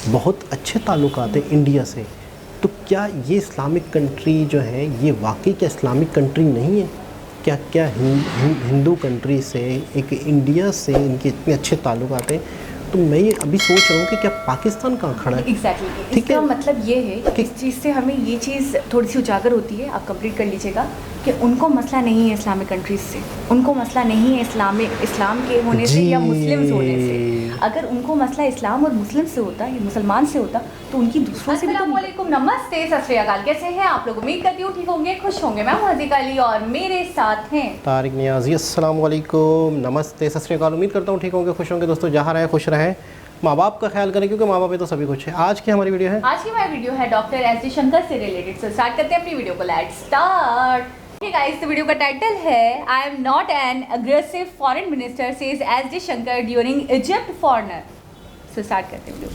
बहुत अच्छे ताल्लुकात हैं इंडिया से, तो क्या ये इस्लामिक कंट्री जो है ये वाकई क्या इस्लामिक कंट्री नहीं है? क्या क्या हिंदू कंट्री से, एक इंडिया से इनके इतने अच्छे ताल्लुकात हैं, तो मैं ये अभी सोच रहा हूँ कि क्या पाकिस्तान कहाँ खड़ा है? एग्जैक्टली ठीक इसका है मतलब ये है कि इस चीज़ से हमें ये चीज़ थोड़ी सी उजागर होती है, आप कंप्लीट कर लीजिएगा, कि उनको मसला नहीं है इस्लामिक कंट्रीज से, उनको मसला नहीं है इस्लाम के होने से या मुस्लिम्स होने से। अगर उनको मसला इस्लाम और मुस्लिम से होता या मुसलमान से होता तो उनकी दूसरों से भी। अस्सलामुअलैकुम, नमस्ते, सत श्री अकाल, कैसे हैं आप लोग? उम्मीद करती हूँ ठीक होंगे, खुश होंगे। मैं हूँ हज़ीका अली और मेरे साथ हैं तारिक नियाज़ी। अस्सलाम वालेकुम, नमस्ते, सत श्री अकाल। उम्मीद करता हूँ ठीक होंगे, खुश होंगे। दोस्तों जहाँ रहें खुश रहें, माँ बाप का ख्याल करें, क्योंकि माँ बाप पे तो सभी कुछ है। आज की हमारी वीडियो है, आज की हमारी वीडियो है डॉक्टर एस डी शंकर से रिलेटेड। सो स्टार्ट करते हैं अपनी वीडियो को, लेट्स स्टार्ट। Okay guys, तो वीडियो का टाइटल है I am not an aggressive foreign minister says S D Shankar during Egypt foreigner. So start करते हैं वीडियो।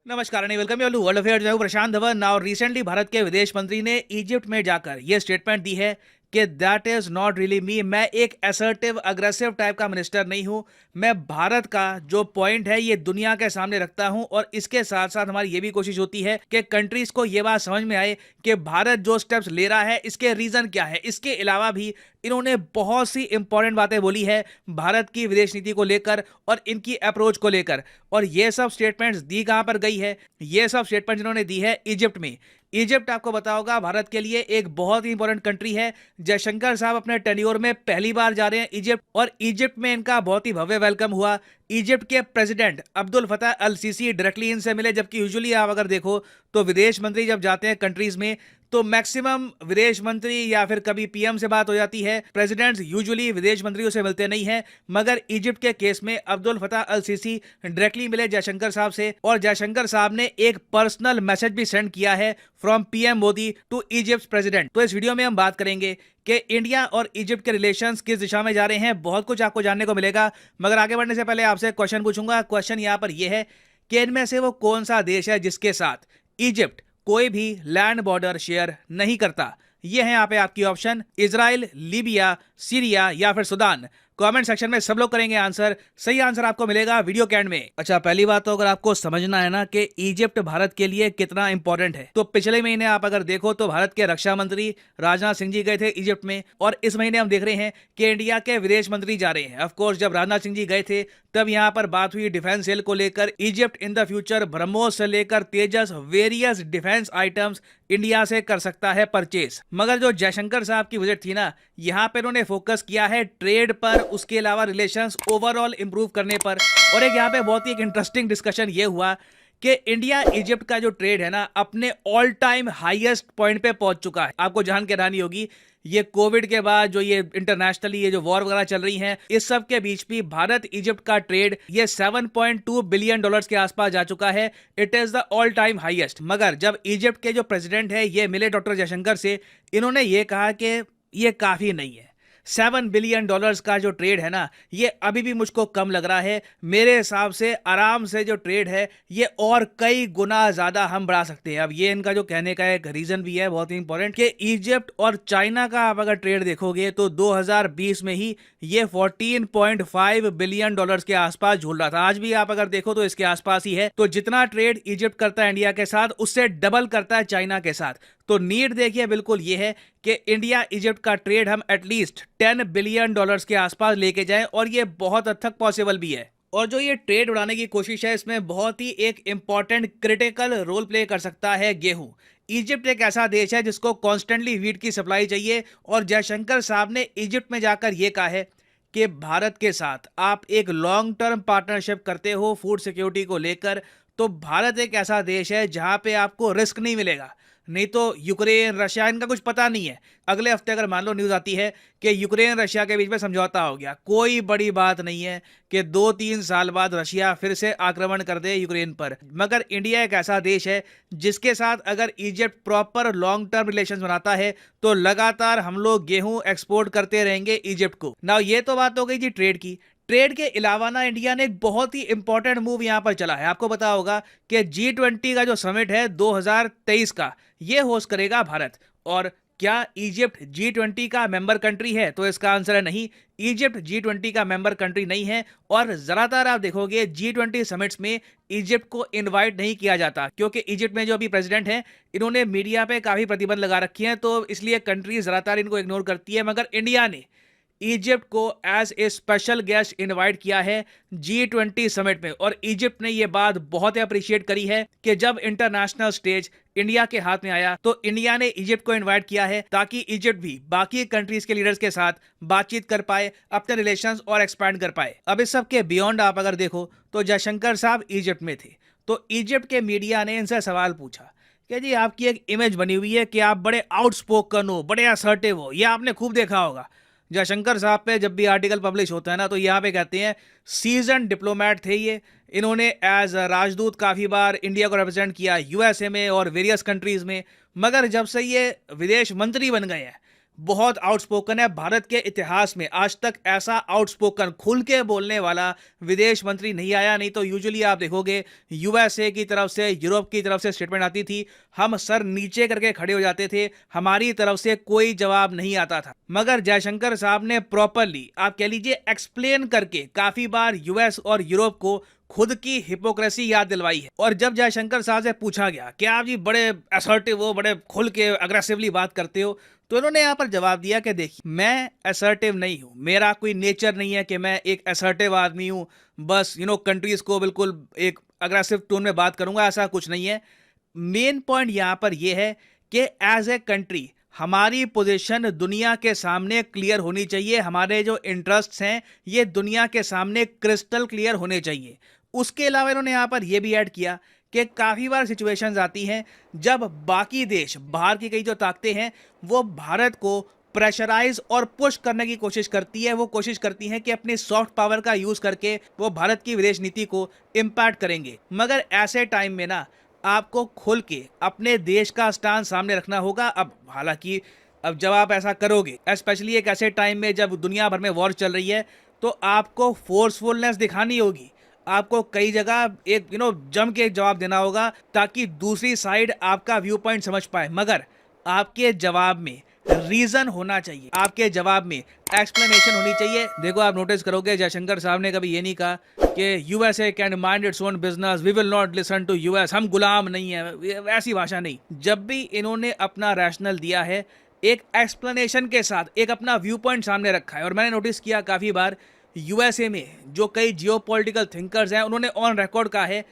नमस्कार and welcome you world affairs. मैं हूं प्रशांत धवन। नाउ रिसेंटली भारत के विदेश मंत्री ने इजिप्ट में जाकर यह स्टेटमेंट दी है कि that is not really me. मैं एक असर्टिव अग्रेसिव टाइप का मिनिस्टर नहीं हूं। मैं भारत का जो पॉइंट है ये दुनिया के सामने रखता हूं, और इसके साथ साथ हमारी ये भी कोशिश होती है कि कंट्रीज को ये बात समझ में आए कि भारत जो स्टेप्स ले रहा है इसके रीजन क्या है। इसके अलावा भी इन्होंने बहुत सी इंपॉर्टेंट बातें बोली है भारत की विदेश नीति को लेकर और इनकी अप्रोच को लेकर। और ये सब स्टेटमेंट्स दी कहां पर गई है? ये सब स्टेटमेंट इन्होंने दी है इजिप्ट में। इजिप्ट आपको पता होगा भारत के लिए एक बहुत ही इंपॉर्टेंट कंट्री है। जयशंकर साहब अपने टेन्योर में पहली बार जा रहे हैं इजिप्ट, और इजिप्ट में इनका बहुत ही भव्य वेलकम हुआ। इजिप्ट के प्रेसिडेंट अब्दुल फतह अल सीसी डायरेक्टली इनसे मिले, जबकि यूजुअली आप अगर देखो तो विदेश मंत्री जब जाते हैं कंट्रीज में तो मैक्सिमम विदेश मंत्री या फिर कभी पीएम से बात हो जाती है, प्रेसिडेंट्स यूजुअली विदेश मंत्रियों से मिलते नहीं हैं। मगर इजिप्ट के केस में अब्दुल फतह अल सीसी डायरेक्टली मिले जयशंकर साहब से, और जयशंकर साहब ने एक पर्सनल मैसेज भी सेंड किया है from PM Modi to Egypt president. तो इस वीडियो में हम बात करेंगे कि इंडिया और इजिप्ट के रिलेशंस किस दिशा में जा रहे हैं। बहुत कुछ आपको जानने को मिलेगा, मगर आगे बढ़ने से पहले आपसे क्वेश्चन पूछूंगा। क्वेश्चन यहाँ पर यह है कि इनमें से वो कौन सा देश है जिसके साथ इजिप्ट कोई भी लैंड बॉर्डर शेयर नहीं करता? ये है यहाँ पे आपकी ऑप्शन, इजराइल, लीबिया, सीरिया या फिर सूडान। कमेंट सेक्शन में सब लोग करेंगे आंसर। सही आंसर आपको मिलेगा वीडियो के एंड में। अच्छा, पहली बात तो अगर आपको समझना है ना कि इजिप्ट भारत के लिए कितना इंपॉर्टेंट है, तो पिछले महीने आप अगर देखो तो भारत के रक्षा मंत्री राजनाथ सिंह जी गए थे इजिप्ट में, और इस महीने हम देख रहे हैं कि इंडिया के विदेश मंत्री जा रहे हैं। ऑफकोर्स जब राजनाथ सिंह जी गए थे तब यहाँ पर बात हुई डिफेंस सेल को लेकर। Egypt in the future BrahMos से लेकर तेजस वेरियस डिफेंस आइटम्स इंडिया से कर सकता है परचेस। मगर जो जयशंकर साहब की विजिट थी ना, यहाँ पे उन्होंने फोकस किया है ट्रेड पर, उसके अलावा रिलेशंस ओवरऑल इंप्रूव करने पर। और एक यहाँ पे बहुत ही एक इंटरेस्टिंग डिस्कशन ये हुआ कि इंडिया इजिप्ट का जो ट्रेड है ना अपने ऑल टाइम हाईएस्ट पॉइंट पे पहुंच चुका है। आपको जान के हैरानी होगी, ये कोविड के बाद जो ये इंटरनेशनली ये जो वॉर वगैरह चल रही हैं, इस सब के बीच भी भारत इजिप्ट का ट्रेड ये 7.2 बिलियन डॉलर्स के आसपास जा चुका है। It is the all time highest. मगर जब इजिप्ट के जो प्रेसिडेंट है ये मिले डॉक्टर जयशंकर से, इन्होंने ये कहा कि ये काफी नहीं है। 7 बिलियन डॉलर्स का जो ट्रेड है ना ये अभी भी मुझको कम लग रहा है। मेरे हिसाब से आराम से जो ट्रेड है ये और कई गुना ज्यादा हम बढ़ा सकते हैं। अब ये इनका जो कहने का एक रीजन भी है बहुत ही इंपॉर्टेंट, कि इजिप्ट और चाइना का आप अगर ट्रेड देखोगे तो 2020 में ही ये 14.5 बिलियन डॉलर्स के आसपास झूल रहा था। आज भी आप अगर देखो तो इसके आसपास ही है। तो जितना ट्रेड इजिप्ट करता है इंडिया के साथ उससे डबल करता है चाइना के साथ। तो नीड देखिए बिल्कुल ये है कि इंडिया इजिप्ट का ट्रेड हम एटलीस्ट 10 बिलियन डॉलर्स के आसपास लेके जाएं, और ये बहुत हद तक पॉसिबल भी है। और जो ये ट्रेड बढ़ाने की कोशिश है इसमें बहुत ही एक इंपॉर्टेंट क्रिटिकल रोल प्ले कर सकता है गेहूं। इजिप्ट एक ऐसा देश है जिसको कॉन्स्टेंटली व्हीट की सप्लाई चाहिए, और जयशंकर साहब ने इजिप्ट में जाकर यह कहा है कि भारत के साथ आप एक लॉन्ग टर्म पार्टनरशिप करते हो फूड सिक्योरिटी को लेकर, तो भारत एक ऐसा देश है जहां पे आपको रिस्क नहीं मिलेगा। नहीं तो यूक्रेन रशिया इनका कुछ पता नहीं है। अगले हफ्ते अगर मान लो न्यूज़ आती है कि यूक्रेन रशिया के बीच में समझौता हो गया, कोई बड़ी बात नहीं है कि 2-3 साल बाद रशिया फिर से आक्रमण कर दे यूक्रेन पर। मगर इंडिया एक ऐसा देश है जिसके साथ अगर Egypt proper long term relations बनाता है तो लगातार हम लोग गेहूं एक्सपोर्ट करते रहेंगे इजिप्ट को। ना ये तो बात हो गई जी ट्रेड की। ट्रेड के अलावा ना इंडिया ने एक बहुत ही इंपॉर्टेंट मूव यहां पर चला है। आपको पता होगा कि G20 का जो समिट है 2023 का, ये होस्ट करेगा भारत, और क्या इजिप्ट G20 का मेंबर कंट्री है? तो इसका आंसर है नहीं, इजिप्ट G20 का मेंबर कंट्री नहीं है। और ज़्यादातर आप देखोगे G20 समिट्स में इजिप्ट को इनवाइट नहीं किया जाता, क्योंकि इजिप्ट में जो अभी प्रेसिडेंट हैं, इन्होंने मीडिया पे काफ़ी प्रतिबंध लगा रखी हैं, तो इसलिए कंट्री ज़्यादातर इनको इग्नोर करती है। मगर इंडिया ने इजिप्ट को as a special guest invite किया है G20 समिट में, और इजिप्ट ने यह बात बहुत अप्रिशिएट करी है कि जब इंटरनेशनल स्टेज इंडिया के हाथ में आया तो इंडिया ने इजिप्ट को इनवाइट किया है, ताकि इजिप्ट भी बाकी कंट्रीज के लीडर्स के साथ बातचीत कर पाए, अपने रिलेशंस और एक्सपैंड कर पाए। अब इस सब के बियॉन्ड आप अगर देखो तो जयशंकर साहब इजिप्ट में थे, तो इजिप्ट के मीडिया ने इनसे सवाल पूछा कि जी आपकी एक इमेज बनी हुई है कि आप बड़े आउटस्पोकन हो, बड़े असर्टिव हो, यह आपने खूब देखा होगा। जयशंकर साहब पे जब भी आर्टिकल पब्लिश होता है ना, तो यहाँ पे कहते हैं सीजन डिप्लोमेट थे ये, इन्होंने एज राजदूत काफ़ी बार इंडिया को रिप्रेजेंट किया यूएसए में और वेरियस कंट्रीज़ में, मगर जब से ये विदेश मंत्री बन गए हैं बहुत आउटस्पोकन है। भारत के इतिहास में आज तक ऐसा आउटस्पोकन खुल के बोलने वाला विदेश मंत्री नहीं आया। नहीं तो यूजुअली आप देखोगे यूएसए की तरफ से, यूरोप की तरफ से स्टेटमेंट आती थी, हम सर नीचे करके खड़े हो जाते थे, हमारी तरफ से कोई जवाब नहीं आता था। मगर जयशंकर साहब ने प्रॉपरली आप कह लीजिए एक्सप्लेन करके काफी बार यूएस और यूरोप को खुद की हिपोक्रेसी याद दिलवाई है। और जब जयशंकर साहब से पूछा गया कि आप जी बड़े असर्टिव हो, बड़े खुल के अग्रेसिवली बात करते हो, तो इन्होंने यहाँ पर जवाब दिया कि देखिए मैं असर्टिव नहीं हूँ, मेरा कोई नेचर नहीं है कि मैं एक असर्टिव आदमी हूँ, बस कंट्रीज को बिल्कुल एक अग्रेसिव टोन में बात करूंगा, ऐसा कुछ नहीं है। मेन पॉइंट यहाँ पर यह है कि एज ए कंट्री हमारी पोजीशन दुनिया के सामने क्लियर होनी चाहिए, हमारे जो इंटरेस्ट्स हैं ये दुनिया के सामने क्रिस्टल क्लियर होने चाहिए। उसके अलावा इन्होंने यहाँ पर यह भी ऐड किया कि काफ़ी बार सिचुएशंस आती हैं जब बाकी देश, बाहर की कई जो ताकतें हैं, वो भारत को प्रेशराइज और पुश करने की कोशिश करती है। वो कोशिश करती हैं कि अपनी सॉफ्ट पावर का यूज़ करके वो भारत की विदेश नीति को इम्पैक्ट करेंगे। मगर ऐसे टाइम में ना आपको खुल के अपने देश का स्टैंड सामने रखना होगा। अब हालांकि अब जब आप ऐसा करोगे, स्पेशली एक ऐसे टाइम में जब दुनिया भर में वॉर चल रही है, तो आपको फोर्सफुलनेस दिखानी होगी, आपको कई जगह एक जम के जवाब देना होगा ताकि दूसरी साइड आपका व्यू पॉइंट समझ पाए। मगर आपके जवाब में रीजन होना चाहिए, आपके जवाब में एक्सप्लेनेशन होनी चाहिए। देखो आप नोटिस करोगे जयशंकर साहब ने कभी ये नहीं कहा कि USA can mind its own business, we will not listen to US, हम गुलाम नहीं है, ऐसी भाषा नहीं। जब भी इन्होंने अपना रैशनल दिया है एक एक्सप्लेनेशन के साथ, एक अपना व्यू पॉइंट सामने रखा है। और मैंने नोटिस किया काफ़ी बार यूएसए में जो कई जियोपॉलिटिकल थिंकर्स हैं, उन्होंने ऑन रिकॉर्ड कहा है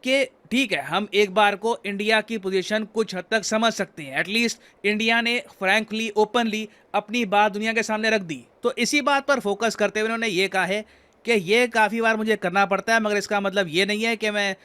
कि ठीक है हम एक बार को इंडिया की पोजीशन कुछ हद तक समझ सकते हैं, एटलीस्ट इंडिया ने फ्रैंकली ओपनली अपनी बात दुनिया के सामने रख दी। तो इसी बात पर फोकस करते हुए उन्होंने ये कहा है कि ये काफ़ी बार मुझे करना पड़ता है, मगर इसका मतलब ये नहीं है कि मैं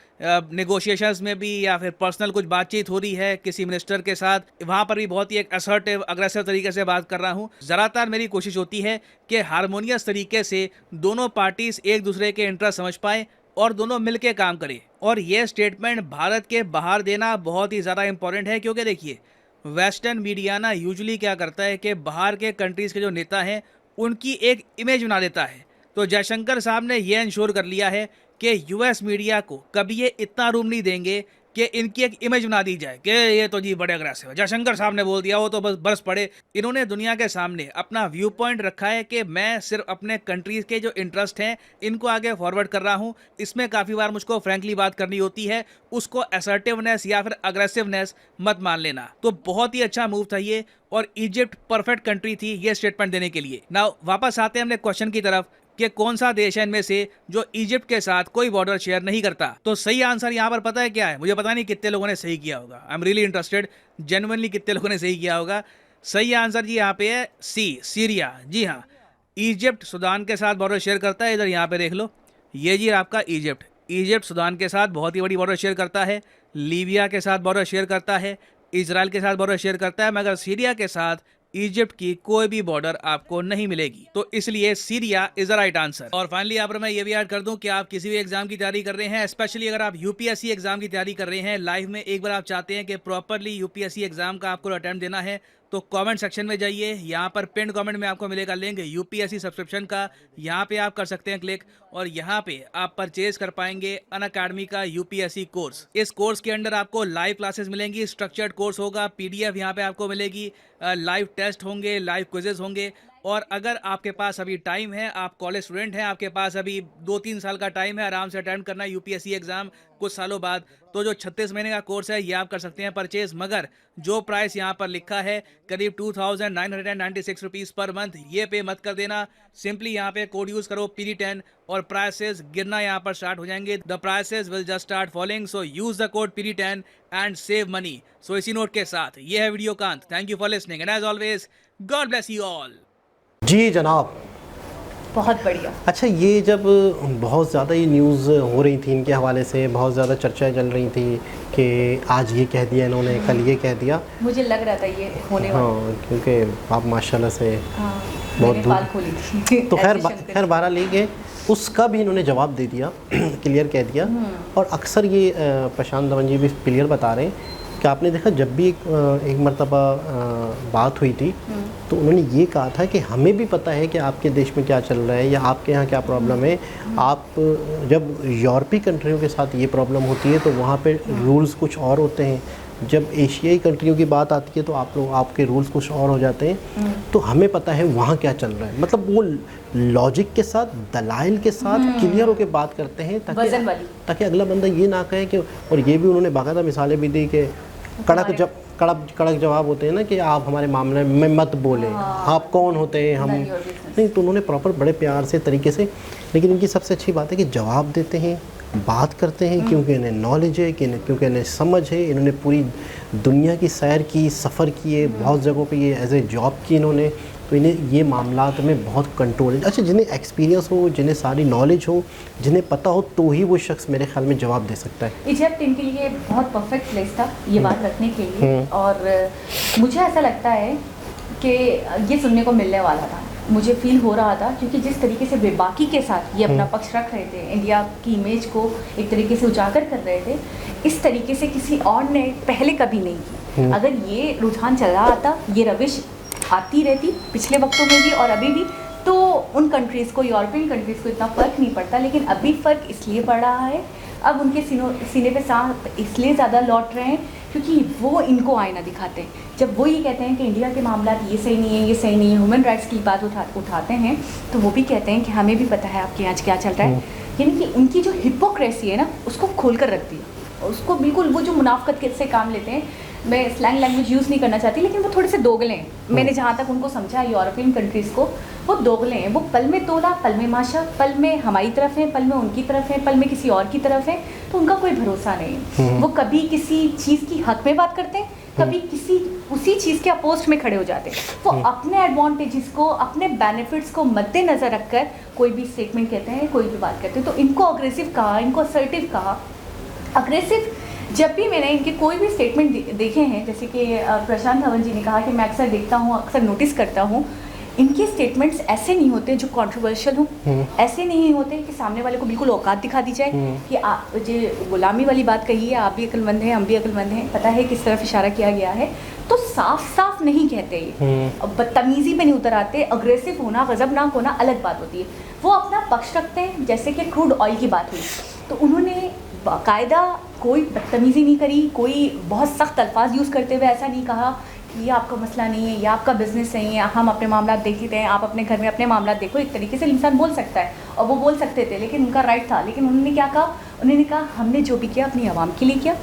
नेगोशिएशंस में भी या फिर पर्सनल कुछ बातचीत हो रही है किसी मिनिस्टर के साथ, वहाँ पर भी बहुत ही एक असर्टिव अग्रेसिव तरीके से बात कर रहा हूँ। ज़्यादातर मेरी कोशिश होती है कि हारमोनियस तरीके से दोनों पार्टीज एक दूसरे के इंटरेस्ट समझ पाएँ और दोनों मिलके काम करें। और ये स्टेटमेंट भारत के बाहर देना बहुत ही ज़्यादा इंपॉर्टेंट है, क्योंकि देखिए वेस्टर्न मीडिया ना यूजुअली क्या करता है कि बाहर के कंट्रीज़ के जो नेता हैं उनकी एक इमेज बना देता है। तो जयशंकर साहब ने यह इंश्योर कर लिया है कि यूएस मीडिया को कभी ये इतना रूम नहीं देंगे कि इनकी एक इमेज बना दी जाए कि ये तो जी बड़े अग्रेसिव है, जयशंकर साहब ने बोल दिया वो तो बस बरस पड़े। इन्होंने दुनिया के सामने अपना व्यू पॉइंट रखा है कि मैं सिर्फ अपने कंट्रीज के जो इंटरेस्ट हैं इनको आगे फॉरवर्ड कर रहा हूँ। इसमें काफ़ी बार मुझको फ्रैंकली बात करनी होती है, उसको असर्टिवनेस या फिर अग्रेसिवनेस मत मान लेना। तो बहुत ही अच्छा मूव था ये, और इजिप्ट परफेक्ट कंट्री थी ये स्टेटमेंट देने के लिए। नाउ वापस आते हैं हमने क्वेश्चन की तरफ कि कौन सा देश है इनमें से जो इजिप्ट के साथ कोई बॉर्डर शेयर नहीं करता। तो सही आंसर यहाँ पर पता है क्या है? मुझे पता नहीं कितने लोगों ने सही किया होगा, I am really interested genuinely कितने लोगों ने सही किया होगा। सही आंसर जी यहाँ पे है सी, सीरिया। जी हाँ, इजिप्ट सूडान के साथ बॉर्डर शेयर करता है। इधर यहाँ पे देख लो, ये जी आपका इजिप्ट सूडान के साथ बहुत ही बड़ी बॉर्डर शेयर करता है, लीबिया के साथ बॉर्डर शेयर करता है, इजराइल के साथ बॉर्डर शेयर करता है, मगर सीरिया के साथ इजिप्ट की कोई भी बॉर्डर आपको नहीं मिलेगी। तो इसलिए Syria is the right answer. और फाइनली यहाँ पर मैं ये भी ऐड कर दूं कि आप किसी भी एग्जाम की तैयारी कर रहे हैं, स्पेशली अगर आप यूपीएससी एग्जाम की तैयारी कर रहे हैं, लाइफ में एक बार आप चाहते हैं कि प्रॉपरली यूपीएससी एग्जाम का आपको अटेम्प्ट देना है, तो कमेंट सेक्शन में जाइए, यहाँ पर पिन कमेंट में आपको मिलेगा लिंक यूपीएससी सब्सक्रिप्शन का, यहाँ पे आप कर सकते हैं क्लिक और यहाँ पे आप परचेज कर पाएंगे अनअकैडमी का यूपीएससी कोर्स। इस कोर्स के अंदर आपको लाइव क्लासेस मिलेंगी, स्ट्रक्चर्ड कोर्स होगा, पीडीएफ यहाँ पे आपको मिलेगी, लाइव टेस्ट होंगे, लाइव क्विजेस होंगे। और अगर आपके पास अभी टाइम है, आप कॉलेज स्टूडेंट हैं, आपके पास अभी 2-3 साल का टाइम है आराम से अटेम्प्ट करना यूपीएससी एग्जाम कुछ सालों बाद, तो जो 36 महीने का कोर्स है ये आप कर सकते हैं परचेज। मगर जो प्राइस यहाँ पर लिखा है करीब 2996 रुपीज़ पर मंथ, ये पे मत कर देना। सिंपली यहाँ पे कोड यूज करो PD10 और प्राइसेस गिरना यहाँ पर स्टार्ट हो जाएंगे। The prices will just start following, so use the code PD10 and save money. सो इसी नोट के साथ ये है वीडियो का अंत। Thank you for listening and as always God bless you all. जी जनाब। बहुत बढ़िया। अच्छा, ये जब बहुत ज़्यादा ये न्यूज़ हो रही थी, इनके हवाले से बहुत ज़्यादा चर्चाएं चल रही थी कि आज ये कह दिया इन्होंने, कल ये कह दिया, मुझे लग रहा था ये होने वाला। हाँ, क्योंकि आप माशाल्लाह से हाँ, बहुत मैंने दूर फाल खोली थी। तो खैर एडमिशन करके। खैर 12 लीग उसका भी इन्होंने जवाब दे दिया, क्लियर कह दिया। और अक्सर ये प्रशांत धवन जी भी क्लियर बता रहे हैं कि आपने देखा जब भी एक मरतबा बात हुई थी तो उन्होंने ये कहा था कि हमें भी पता है कि आपके देश में क्या चल रहा है या आपके यहाँ क्या प्रॉब्लम है। आप जब यूरोपीय कंट्रियों के साथ ये प्रॉब्लम होती है तो वहाँ पे रूल्स कुछ और होते हैं, जब एशियाई कंट्रियों की बात आती है तो आपके रूल्स कुछ और हो जाते हैं। तो हमें पता है वहाँ क्या चल रहा है, मतलब वो लॉजिक के साथ, दलाइल के साथ क्लियर होकर बात करते हैं ताकि अगला बंदा ये ना कहे कि, और ये भी उन्होंने बाकायदा मिसालें भी दी कि कड़क जवाब होते हैं ना कि आप हमारे मामले में मत बोले, आप कौन होते हैं, हम नहीं। तो उन्होंने प्रॉपर बड़े प्यार से तरीके से, लेकिन इनकी सबसे अच्छी बात है कि जवाब देते हैं, बात करते हैं, क्योंकि इन्हें नॉलेज है, क्योंकि इन्हें समझ है, इन्होंने पूरी दुनिया की सैर की, सफ़र किए, बहुत जगहों पे ये एज ए जॉब की इन्होंने, तो इन्हें ये मामलात में बहुत कंट्रोल है। अच्छा, जिन्हें एक्सपीरियंस हो, जिन्हें सारी नॉलेज हो, जिन्हें पता हो, तो ही वो शख्स मेरे ख्याल में जवाब दे सकता है। इजिप्ट इनके लिए बहुत परफेक्ट प्लेस था ये बात रखने के लिए। और मुझे ऐसा लगता है कि ये सुनने को मिलने वाला था, मुझे फील हो रहा था, क्योंकि जिस तरीके से बेबाकी के साथ ये अपना पक्ष रख रहे थे, इंडिया की इमेज को एक तरीके से उजागर कर रहे थे, इस तरीके से किसी और ने पहले कभी नहीं की। अगर ये रुझान चल रहा आता, ये रविश आती रहती पिछले वक्तों में भी और अभी भी, तो उन कंट्रीज़ को, यूरोपियन कंट्रीज़ को इतना फ़र्क नहीं पड़ता। लेकिन अभी फ़र्क इसलिए पड़ रहा है, अब उनके सीने पे सांप इसलिए ज़्यादा लौट रहे हैं क्योंकि वो इनको आईना दिखाते हैं। जब वो ये कहते हैं कि इंडिया के मामला ये सही नहीं है, ये सही नहीं है, ह्यूमन राइट्स की बात उठाते हैं, तो वो भी कहते हैं कि हमें भी पता है आपके यहाँ क्या चल रहा है। यानी कि उनकी जो हिपोक्रेसी है ना, उसको खोल कर रख दिया, उसको बिल्कुल, वो जो मुनाफकत से काम लेते हैं, मैं स्लैंग लैंग्वेज यूज़ नहीं करना चाहती, लेकिन वो थोड़े से दोगले हैं। मैंने जहाँ तक उनको समझा यूरोपियन कंट्रीज़ को, वो दोगले हैं। वो पल में तोला, पल में माशा, पल में हमारी तरफ है, पल में उनकी तरफ है, पल में किसी और की तरफ है, तो उनका कोई भरोसा नहीं है। वो कभी किसी चीज़ की हक में बात करते हैं, कभी किसी उसी चीज़ के अपोस्ट में खड़े हो जाते हैं। वो अपने एडवांटेजेस को, अपने बेनिफिट्स को मद्देनज़र रखकर कोई भी स्टेटमेंट कहते हैं, कोई भी बात करते हैं। तो इनको अग्रेसिव कहा, इनको असर्टिव कहा। अग्रेसिव जब भी मैंने इनके कोई भी स्टेटमेंट देखे हैं, जैसे कि प्रशांत धवन जी ने कहा कि मैं अक्सर देखता हूँ, अक्सर नोटिस करता हूँ, इनके स्टेटमेंट्स ऐसे नहीं होते जो कंट्रोवर्शियल हो, ऐसे नहीं होते कि सामने वाले को बिल्कुल औकात दिखा दी जाए कि जो गुलामी वाली बात कही है, आप भी अक्लमंद हैं, हम भी अक्लमंद हैं, पता है किस तरफ इशारा किया गया है, तो साफ साफ नहीं कहते ये, बदतमीजी पे नहीं उतर आते। अग्रेसिव होना, गजबनाक होना अलग बात होती है। वो अपना पक्ष रखते हैं, जैसे कि क्रूड ऑयल की बात हुई तो उन्होंने बाकायदा कोई बदतमीज़ी नहीं करी, कोई बहुत सख्त अल्फाज यूज़ करते हुए ऐसा नहीं कहा कि ये आपका मसला नहीं है, ये आपका बिजनेस नहीं है, हम अपने मामला देख लेते हैं, आप अपने घर में अपने मामला देखो। एक तरीके से इंसान बोल सकता है, और वो बोल सकते थे, लेकिन उनका राइट था। लेकिन उन्होंने क्या कहा? उन्होंने कहा हमने जो भी किया अपनी आवाम के लिए किया,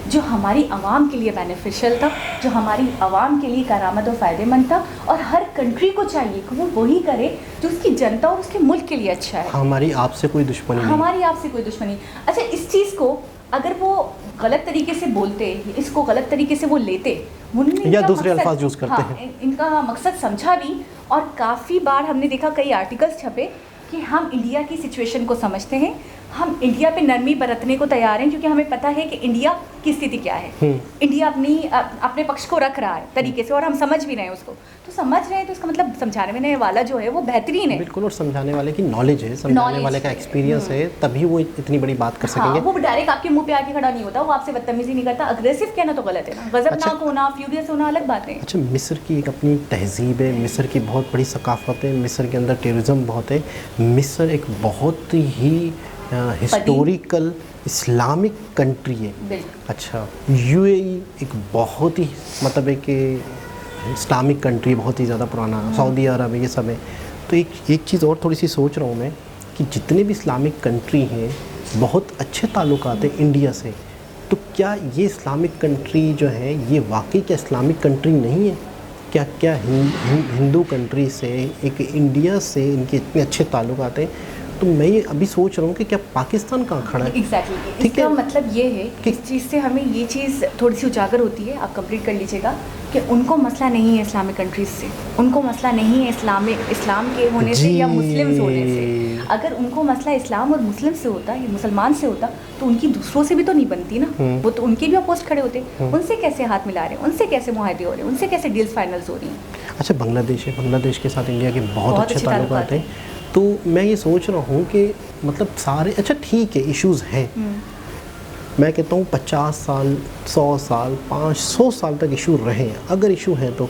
जो हमारी आवाम के लिए बेनिफिशियल था, जो हमारी आवाम के लिए करामत और फ़ायदेमंद था, और हर कंट्री को चाहिए कि वो वही करे जो उसकी जनता और उसके मुल्क के लिए अच्छा है। हमारी आपसे कोई दुश्मनी नहीं, हमारी आपसे कोई दुश्मनी। अच्छा, इस चीज़ को अगर वो गलत तरीके से बोलते, इसको गलत तरीके से वो लेते, या दूसरे अल्फाज यूज़ करते हैं, इनका मकसद समझा भी। और काफ़ी बार हमने देखा, कई आर्टिकल्स छपे कि हम इंडिया की सिचुएशन को समझते हैं, हम इंडिया पे नरमी बरतने को तैयार हैं, क्योंकि हमें पता है कि इंडिया की स्थिति क्या है। इंडिया अपने पक्ष को रख रहा है तरीके से, और हम समझ भी रहे हैं उसको। तो समझ रहे हैं तो इसका मतलब समझाने वाला जो है वो बेहतरीन है। बिल्कुल, और समझाने वाले की नॉलेज है, समझाने वाले का एक्सपीरियंस है, तभी वो इतनी बड़ी बात कर सकेंगे। वो डायरेक्ट आपके मुंह पे आके खड़ा नहीं होता, वो आपसे बदतमीजी नहीं करता। अग्रेसिव कहना तो गलत है ना, गजबनाक होना, फ्यूरियस होना अलग बात है। अच्छा, मिस्र की एक अपनी तहजीब है, मिस्र की बहुत बड़ी सकाफत है, मिस्र के अंदर टेररिज्म बहुत है। मिस्र एक बहुत ही हिस्टोरिकल इस्लामिक कंट्री है। अच्छा, यूएई एक बहुत ही मतलब एक इस्लामिक कंट्री, बहुत ही ज़्यादा पुराना, सऊदी अरब है, ये सब है। तो एक चीज़ और थोड़ी सी सोच रहा हूँ मैं कि जितने भी इस्लामिक कंट्री हैं बहुत अच्छे ताल्लुकात हैं इंडिया से, तो क्या ये इस्लामिक कंट्री जो है ये वाकई क्या इस्लामिक कंट्री नहीं है? क्या हिंदू कंट्री से, एक इंडिया से इनके इतने अच्छे ताल्लुकात हैं? तो मैं ये अभी सोच रहा हूँ कि क्या पाकिस्तान कहाँ खड़ा है? एग्जैक्टली इसका मतलब ये है कि इस चीज़ से हमें ये चीज़ थोड़ी सी उजागर होती है, आप कंप्लीट कर लीजिएगा, कि उनको मसला नहीं है इस्लामिक कंट्रीज से, उनको मसला नहीं है इस्लाम के होने से या मुस्लिम्स होने से। अगर उनको मसला इस्लाम और मुस्लिम से होता या मुसलमान से होता तो उनकी दूसरों से भी तो नहीं बनती ना, वो तो उनके भी अपोस्ट खड़े होते। उनसे कैसे हाथ मिला रहे हैं, उनसे कैसे मुआहदे हो रहे हैं, उनसे कैसे डील्स फाइनल्स हो रही हैं। अच्छा, बांग्लादेश है, बांग्लादेश के साथ इंडिया के बहुत अच्छे ताल्लुकात हैं। तो मैं ये सोच रहा हूँ कि मतलब सारे, अच्छा ठीक है, इश्यूज़ हैं, मैं कहता हूँ 50 साल 100 साल 500 साल तक इशू रहे हैं अगर इशू हैं तो,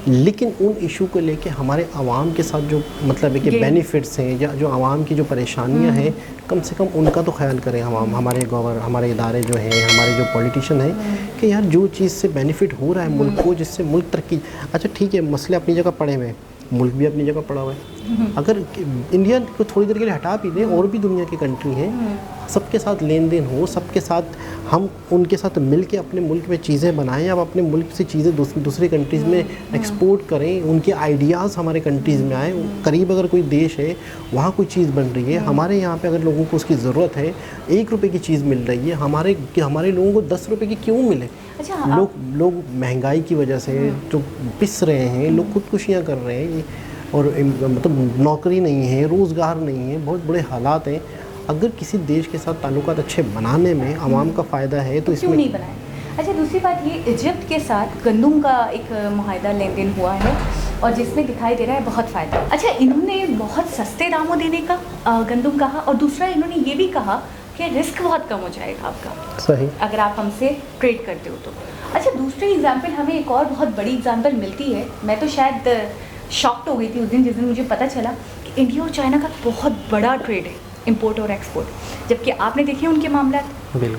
लेकिन उन इशू को लेके हमारे आवाम के साथ जो मतलब है कि बेनिफिट्स हैं या जो आवाम की जो परेशानियां हैं, कम से कम उनका तो ख्याल करें आवाम, हमारे इदारे जो हैं, हमारे जो पॉलिटिशियन हैं, कि यार जो चीज़ से बेनिफिट हो रहा है मुल्क को, जिससे मुल्क तरक्की। अच्छा ठीक है, मसले अपनी जगह पड़े हुए हैं, मुल्क भी अपनी जगह पड़ा हुआ है। अगर इंडिया को थोड़ी देर के लिए हटा भी दें, और भी दुनिया की कंट्री हैं, सबके साथ लेन देन हो, सबके साथ हम उनके साथ मिल के अपने मुल्क में चीज़ें बनाएं, अब अपने मुल्क से चीज़ें दूसरी कंट्रीज़ में एक्सपोर्ट करें, उनके आइडियाज़ हमारे कंट्रीज़ में आए। करीब अगर कोई देश है, वहाँ कोई चीज़ बन रही है, हमारे यहाँ पे अगर लोगों को उसकी ज़रूरत है, 1 रुपये की चीज़ मिल रही है, हमारे लोगों को 10 रुपये की क्यों मिले? अच्छा, लोग महंगाई की वजह से जो पिस रहे हैं, लोग खुदकुशियाँ कर रहे हैं, और मतलब नौकरी नहीं है, रोज़गार नहीं है, बहुत बड़े हालात हैं। अगर किसी देश के साथ ताल्लुकात अच्छे बनाने में आवाम का फ़ायदा है तो इसमें क्यों नहीं बनाए? अच्छा, दूसरी बात ये, इजिप्ट के साथ गंदम का एक मुआहदा लेन देन हुआ है, और जिसमें दिखाई दे रहा है बहुत फ़ायदा। अच्छा, इन्होंने बहुत सस्ते दामों देने का गंदम कहा, और दूसरा इन्होंने ये भी कहा कि रिस्क बहुत कम हो जाएगा आपका, सही, अगर आप हमसे ट्रेड करते हो तो। अच्छा, दूसरी एग्जाम्पल हमें एक और बहुत बड़ी एग्जाम्पल मिलती है। मैं तो शायद शॉक्ड हो गई थी उस दिन जिस दिन मुझे पता चला कि इंडिया और चाइना का बहुत बड़ा ट्रेड है, इंपोर्ट और एक्सपोर्ट। जबकि आपने देखे उनके मामला,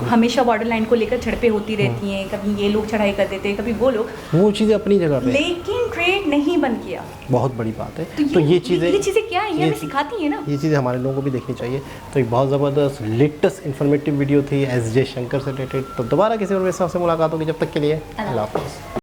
हमेशा बॉर्डर लाइन को लेकर झड़पें होती रहती हैं, कभी ये लोग चढ़ाई कर देते हैं, कभी वो लोग, वो चीज़ें अपनी जगह पे, लेकिन ट्रेड नहीं बंद किया। बहुत बड़ी बात है। तो ये चीज़ें क्या है, ये हमें सिखाती है ना, ये चीज़ें हमारे लोगों को भी देखनी चाहिए। तो एक बहुत ज़बरदस्त लेटेस्ट इन्फॉर्मेटिव वीडियो थी एस जे शंकर से रिलेटेड। तो दोबारा किसी और विषय से मुलाकात होगी, जब तक के लिए अल्लाह हाफ़िज़।